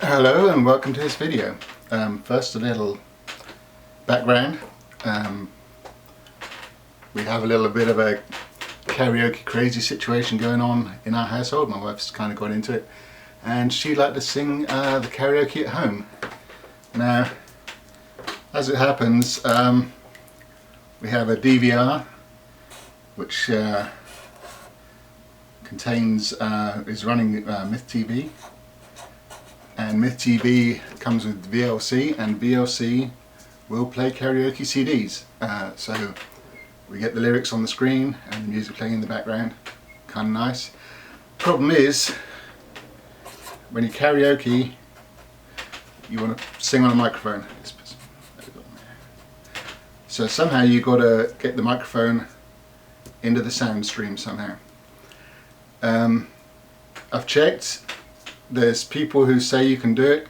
Hello and welcome to this video. First a little background. We have a little bit of a karaoke crazy situation going on in our household. My wife's kind of got into it and she'd like to sing the karaoke at home. Now, as it happens, we have a DVR which is running Myth TV. And Myth TV comes with VLC, and VLC will play karaoke CDs. So we get the lyrics on the screen and the music playing in the background. Kind of nice. Problem is, when you karaoke, you want to sing on a microphone. So somehow you've got to get the microphone into the sound stream somehow. I've checked. There's people who say you can do it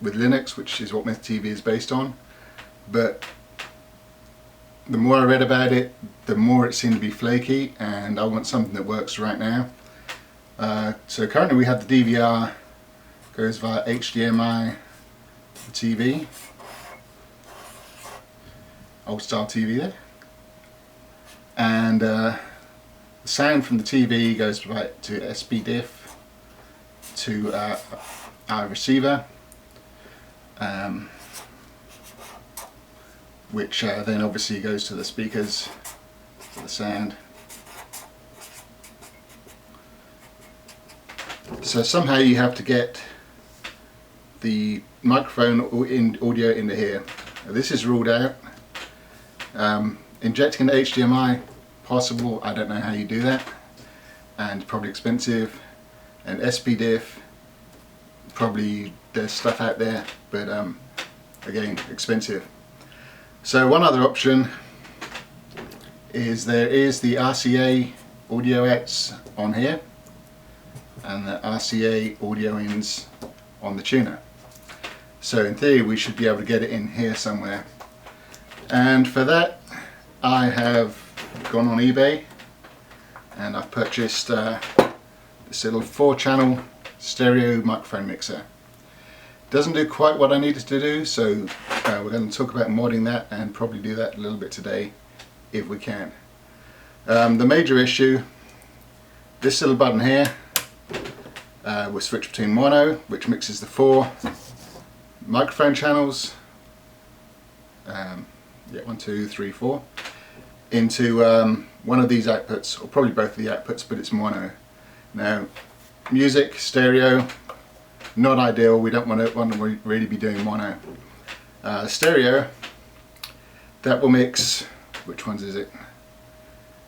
with Linux, which is what Myth TV is based on, but the more I read about it, the more it seemed to be flaky, and I want something that works right now. So currently we have the DVR, goes via HDMI TV, old style TV there, and the sound from the TV goes right to SPDIF to our receiver, which then obviously goes to the speakers for the sound. So somehow you have to get the microphone audio into here. Now, this is ruled out. Injecting into HDMI, possible. I don't know how you do that, and probably expensive. And SPDIF, probably there's stuff out there, but again, expensive. So one other option is there is the RCA audio outs on here and the RCA audio ins on the tuner. So in theory we should be able to get it in here somewhere. And for that I have gone on eBay and I've purchased this little 4-channel stereo microphone mixer. Doesn't do quite what I needed to do, so we're going to talk about modding that and probably do that a little bit today if we can. The major issue, this little button here will switch between mono, which mixes the 4 microphone channels, 1, 2, 3, 4, into one of these outputs, or probably both of the outputs, but it's mono. Now, music, stereo, not ideal. We don't want to really be doing mono. Stereo, that will mix, which ones is it?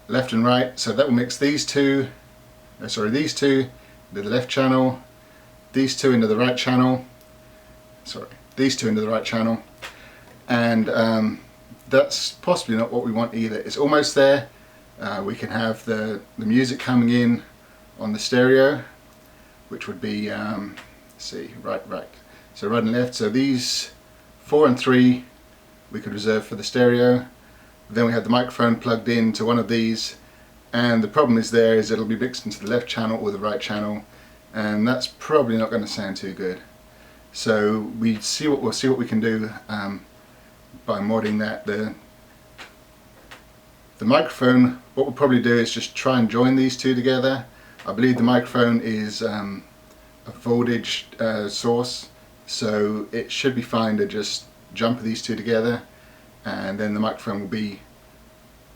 Left and right. So that will mix these two into the left channel, these two into the right channel, these two into the right channel, and that's possibly not what we want either. It's almost there. We can have the music coming in on the stereo, which would be right. So right and left. So these 4 and 3 we could reserve for the stereo. Then we have the microphone plugged in to one of these, and the problem is it'll be mixed into the left channel or the right channel, and that's probably not going to sound too good. So we'll see what we can do by modding that. The microphone, what we'll probably do is just try and join these two together. I believe the microphone is a voltage source, so it should be fine to just jump these two together, and then the microphone will be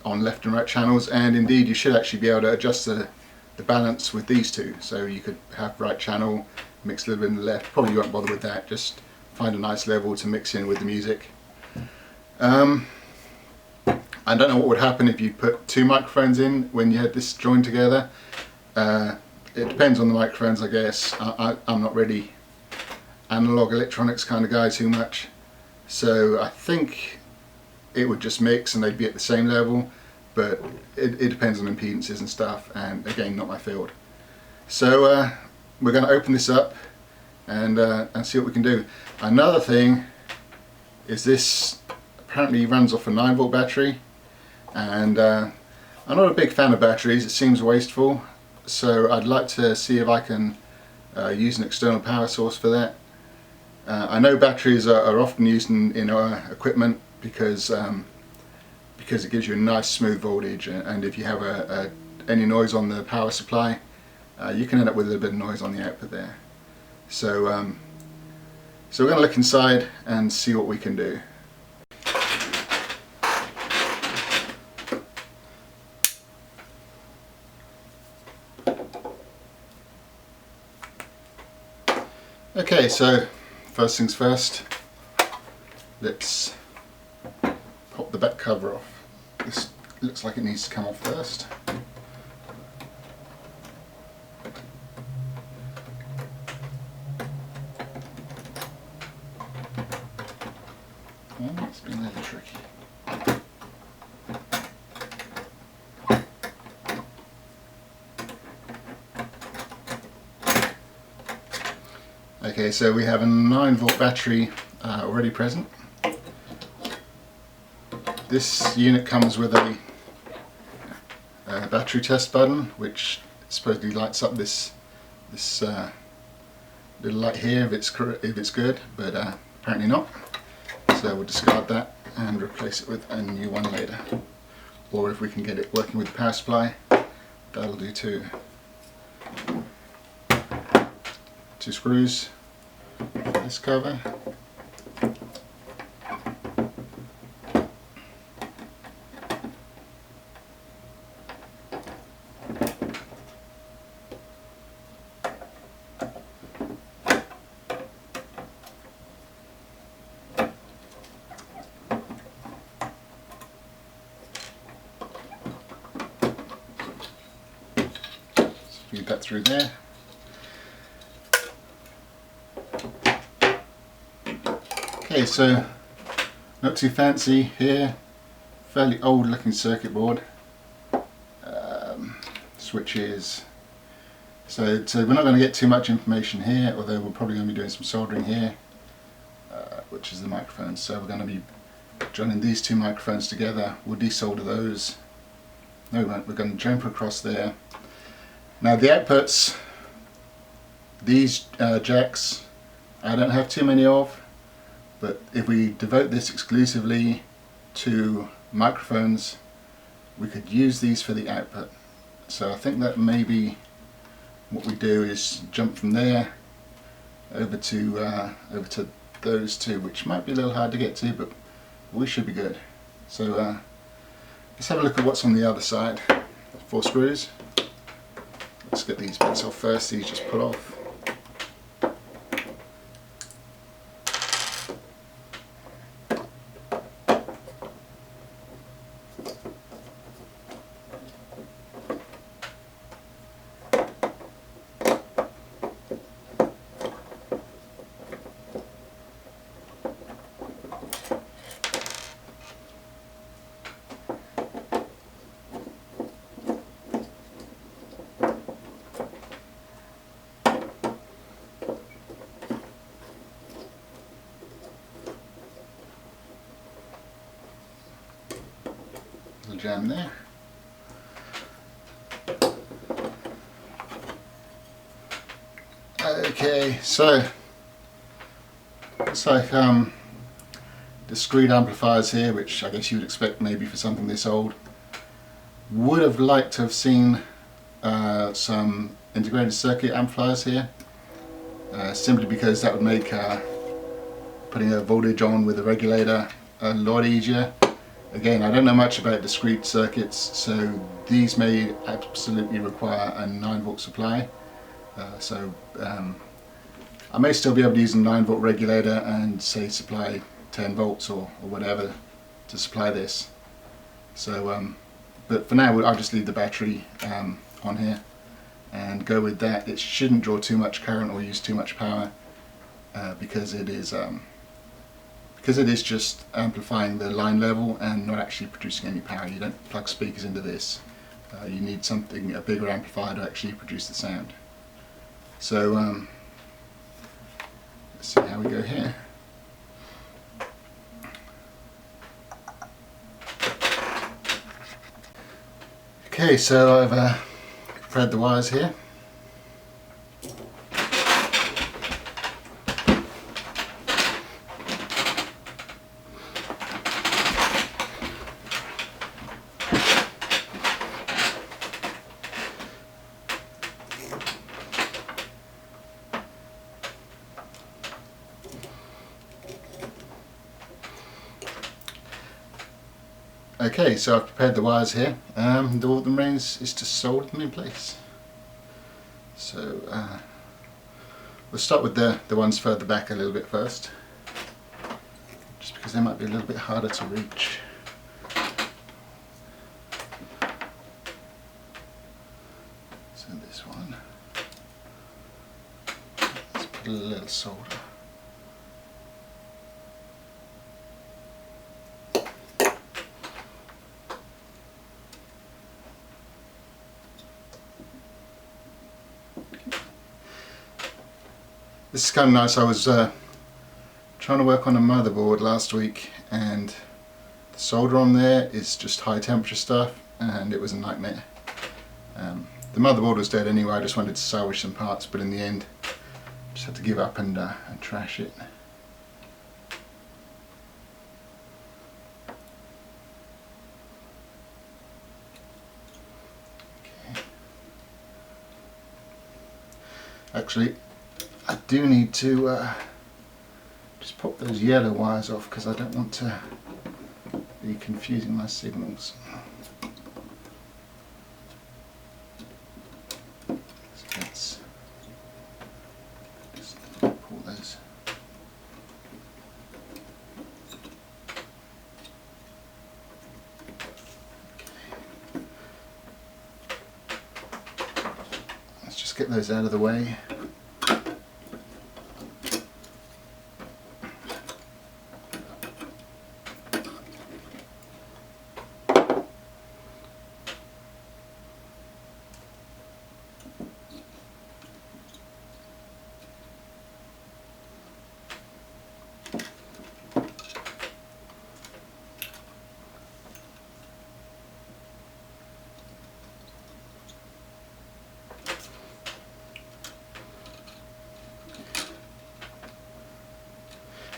on left and right channels, and indeed you should actually be able to adjust the balance with these two. So you could have right channel mix a little bit in the left. Probably you won't bother with that, just find a nice level to mix in with the music. I don't know what would happen if you put 2 microphones in when you had this joined together. It depends on the microphones, I guess. I'm not really analog electronics kind of guy too much, so I think it would just mix and they'd be at the same level, but it depends on impedances and stuff, and again, not my field. So we're going to open this up and see what we can do. Another thing is this apparently runs off a 9-volt battery, and I'm not a big fan of batteries. It seems wasteful, so I'd like to see if I can use an external power source for that. I know batteries are often used in equipment because it gives you a nice smooth voltage, and if you have any noise on the power supply, you can end up with a little bit of noise on the output there. So, so we're going to look inside and see what we can do. Okay, so first things first, let's pop the back cover off. This looks like it needs to come off first. Oh, it's been a little tricky. Okay, so we have a 9-volt battery already present. This unit comes with a battery test button, which supposedly lights up this little light here if it's good, but apparently not. So we'll discard that and replace it with a new one later. Or if we can get it working with the power supply, that'll do too. 2 screws for this cover. Feed that through there. Okay, so not too fancy here, fairly old looking circuit board, switches, so we're not going to get too much information here, although we're probably going to be doing some soldering here, which is the microphones. So we're going to be joining these 2 microphones together. We'll desolder those. No, we won't. We're going to jump across there. Now the outputs, these jacks, I don't have too many of. But if we devote this exclusively to microphones, we could use these for the output. So I think that maybe what we do is jump from there over to those 2, which might be a little hard to get to, but we should be good. So let's have a look at what's on the other side. 4 screws. Let's get these bits off first. These just pull off. Jam there. Okay, so looks like discrete amplifiers here, which I guess you would expect maybe for something this old. Would have liked to have seen some integrated circuit amplifiers here, simply because that would make putting a voltage on with a regulator a lot easier. Again, I don't know much about discrete circuits, so these may absolutely require a 9-volt supply. I may still be able to use a 9-volt regulator and say supply 10 volts or whatever to supply this. So, but for now I'll just leave the battery on here and go with that. It shouldn't draw too much current or use too much power because it is just amplifying the line level and not actually producing any power. You don't plug speakers into this. You need a bigger amplifier to actually produce the sound. So let's see how we go here. Okay, so I've prepared the wires here. Okay, so I've prepared the wires here, and all that remains is to solder them in place. So we'll start with the ones further back a little bit first, just because they might be a little bit harder to reach. So this one, let's put a little solder. This is kind of nice. I was trying to work on a motherboard last week, and the solder on there is just high temperature stuff, and it was a nightmare. The motherboard was dead anyway. I just wanted to salvage some parts, but in the end just had to give up and trash it. Okay. Actually, I do need to just pop those yellow wires off, because I don't want to be confusing my signals. So let's just pull those. Okay. Let's just get those out of the way.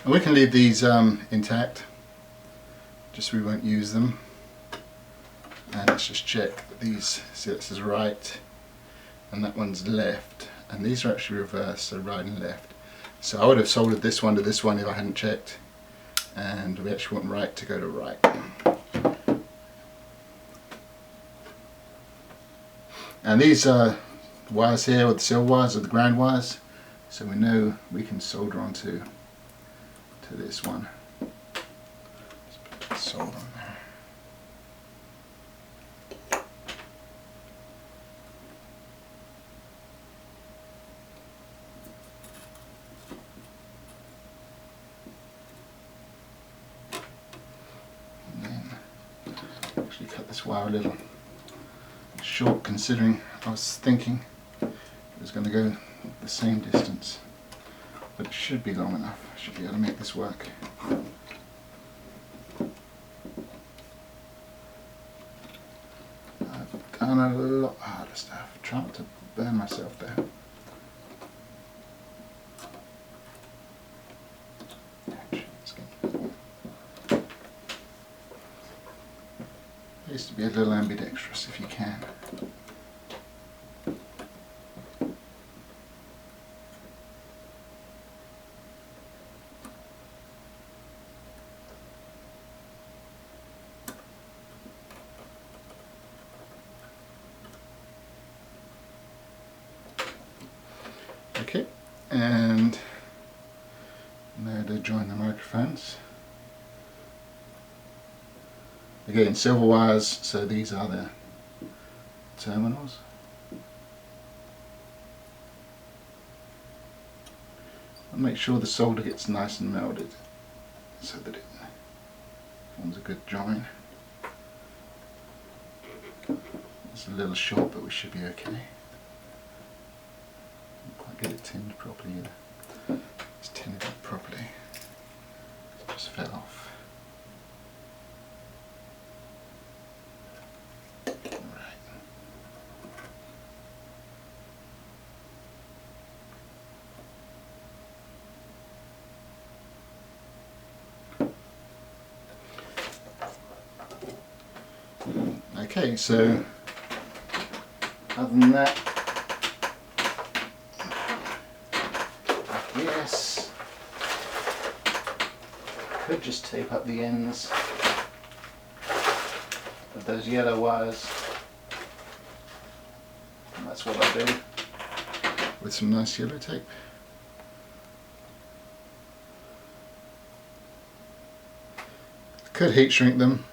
And we can leave these intact, just so we won't use them. And let's just check that these, see, this is right and that one's left, and these are actually reversed, so right and left. So I would have soldered this one to this one if I hadn't checked, and we actually want right to go to right. And these wires here with the silver wires are the ground wires, so we know we can solder onto this one. Just put the solder on there. And then actually cut this wire a little short, considering I was thinking it was going to go the same distance, but it should be long enough. I should be able to make this work. I've done a lot harder stuff, trying to burn myself there. It used to be a little ambidextrous if you can. Okay, and now to join the microphones. Again, silver wires, so these are the terminals. And make sure the solder gets nice and melded so that it forms a good join. It's a little short, but we should be okay. Didn't quite get it tinned properly either. It's tinned up properly. It just fell off. Okay, so other than that, yes, could just tape up the ends. those yellow wires, and that's what I do with some nice yellow tape. Could heat shrink them.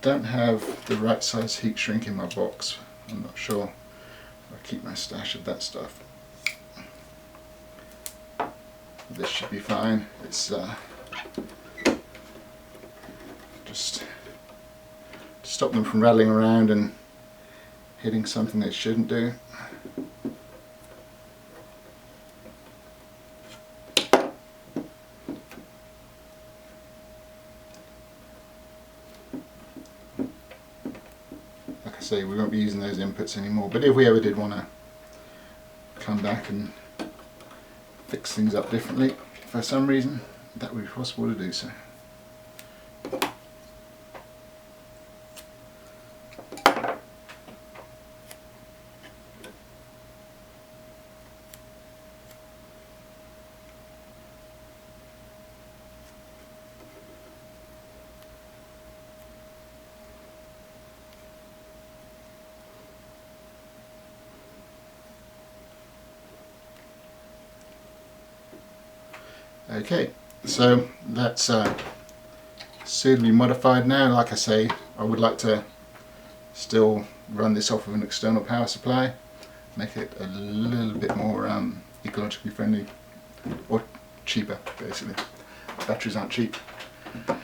Don't have the right size heat shrink in my box. I'm not sure. I keep my stash of that stuff. This should be fine. It's just to stop them from rattling around and hitting something they shouldn't do. Like I say, we won't be using those inputs anymore, but if we ever did want to come back and fix things up differently for some reason, that would be possible to do so. Okay, so that's suitably modified now. Like I say, I would like to still run this off of an external power supply, make it a little bit more ecologically friendly, or cheaper basically. Batteries aren't cheap. But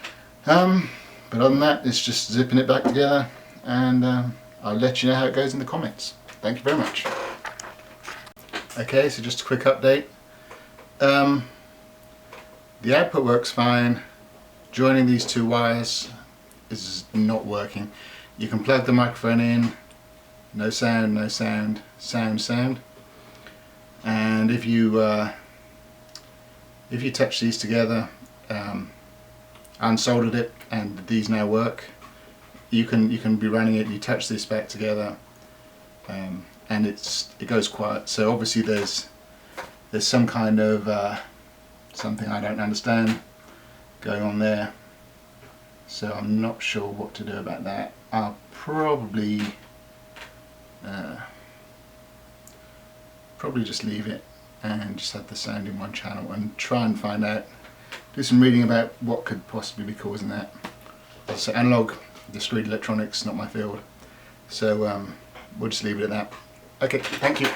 other than that, it's just zipping it back together, and I'll let you know how it goes in the comments. Thank you very much. Okay, so just a quick update. The output works fine. Joining these two wires is not working. You can plug the microphone in, no sound, no sound, sound, sound. And if you touch these together, unsoldered it, and these now work. You can be running it. You touch this back together, and it goes quiet. So obviously there's some kind of something I don't understand going on there, so I'm not sure what to do about that. I'll probably just leave it and just have the sound in one channel and try and find out, do some reading about what could possibly be causing that. So analog, discrete electronics, not my field, so we'll just leave it at that. Okay, thank you.